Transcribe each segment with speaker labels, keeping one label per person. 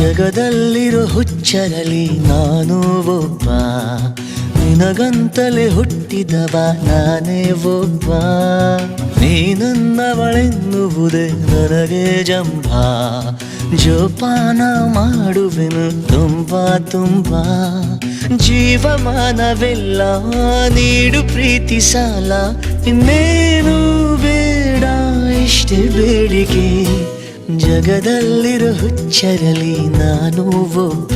Speaker 1: ಜಗದಲ್ಲಿರೋ ಹುಚ್ಚರಲಿ ನಾನು ಒಬ್ಬ, ನಿನಗಂತಲೇ ಹುಟ್ಟಿದವ ನಾನೇ ಒಬ್ಬ. ನೀನನ್ನವಳೆನ್ನುವುದೇ ನನಗೆ ಜಂಭ, ಜೋಪಾನ ಮಾಡುವೆನು ತುಂಬ ತುಂಬ. ಜೀವಮಾನವೆಲ್ಲ ನೀಡು ಪ್ರೀತಿ ಸಾಲ, ಇನ್ನೇನು ಬೇಡ ಇಷ್ಟೇ ಬೇಡಿಕೆ. ಜಗದಲ್ಲಿರೋ ಹುಚ್ಚರಲಿ ನಾನು ಒಬ್ಬ,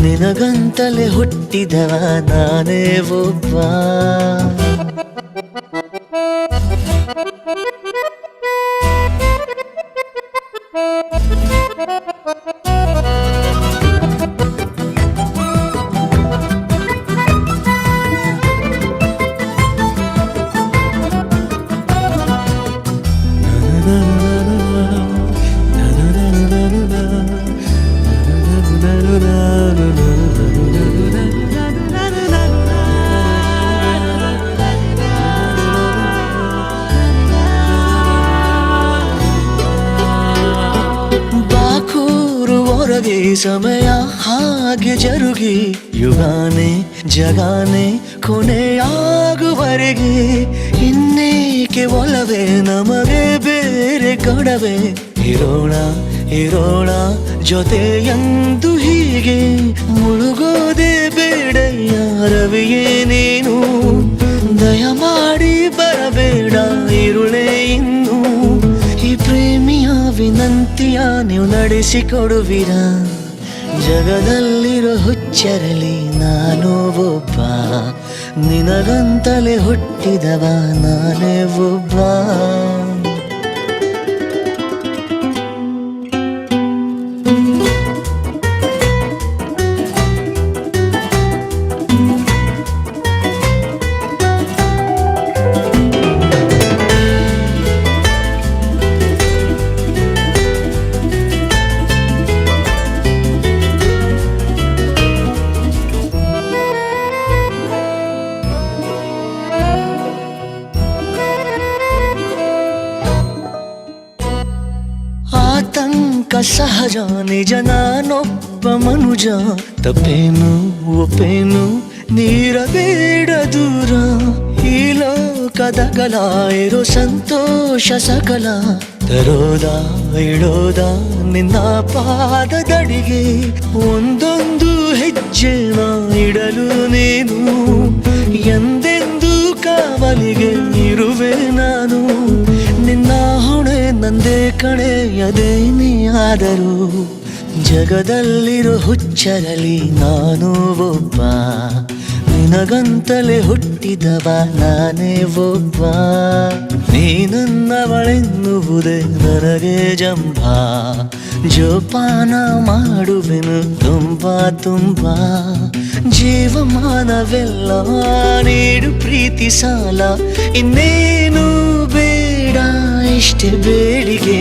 Speaker 1: ನಿನಗಂತಲೇ ಹುಟ್ಟಿದವ ನಾನೇ ಒಬ್ಬ. ಹೊರಗೆ ಸಮಯ ಹಾಗೆ ಜರುಗಿ, ಯುಗಾನೆ ಜಗಾನೆ ಕೊನೆಯಾಗುವರೆಗೆ. ಇನ್ನೇಕೆ ಒಲವೇ ನಮಗೆ ಬೇರೆ ಕೊಡವೆ, ಇರೋಣ ಇರೋಣ ಜೊತೆಯಂದು ಹೀಗೆ. ಮುಳುಗೋದೆ ಬೇಡ ಯಾರವಿಯೇ ನೀನು, ದಯಮಾಡಿ ಬರಬೇಡ ಇರುಳೇ ಇನ್ನು. ಈ ಪ್ರೇಮಿಯ ವಿನಂತಿಯ ನೀವು ನಡೆಸಿಕೊಡುವಿರ. ಜಗದಲ್ಲಿರೋ ಹುಚ್ಚರಲಿ ನಾನು ಒಬ್ಬ, ನಿನಗಂತಲೇ ಹುಟ್ಟಿದವ ನಾನೇ ಒಬ್ಬ. ಆತಂಕ ಸಹಜ ನಿಜ, ನಾನೊಬ್ಬ ಮನುಜ. ತಪ್ಪೇನು ಒಪ್ಪೇನು ನೀರಬೇಡ ದೂರ, ಈ ಲೋಕದಗಲ ಇರೋ ಸಂತೋಷ ಸಕಲ. ತರೋದ ಇಡೋದ ನಿನ್ನ ಪಾದದಡಿಗೆ, ಒಂದೊಂದು ಹೆಜ್ಜೆನ ಇಡಲು ನೀನು. ಎಂದೆಂದು ಕಾವಲಿಗೆ ಇರುವೆ ನಾನು, ನಿನ್ನ ಹೊಣೆ ನಂದೇ ಕಣೆಯದೇನೇ ಆದರೂ. ಜಗದಲ್ಲಿರೋ ಹುಚ್ಚರಲಿ ನಾನು ಒಬ್ಬ, ನಿನಗಂತಲೇ ಹುಟ್ಟಿದವ ನಾನೇ ಒಬ್ಬ. ನೀನನ್ನವಳೆನ್ನುವುದೇ ನನಗೆ ಜಂಭ, ಜೋಪಾನ ಮಾಡುವೆನು ತುಂಬ ತುಂಬ. ಜೀವಮಾನವೆಲ್ಲ ನೀಡು ಪ್ರೀತಿ ಸಾಲ, ಇನ್ನೇನು ಬೇಡ ಇಷ್ಟೇ ಬೇಡಿಕೆ.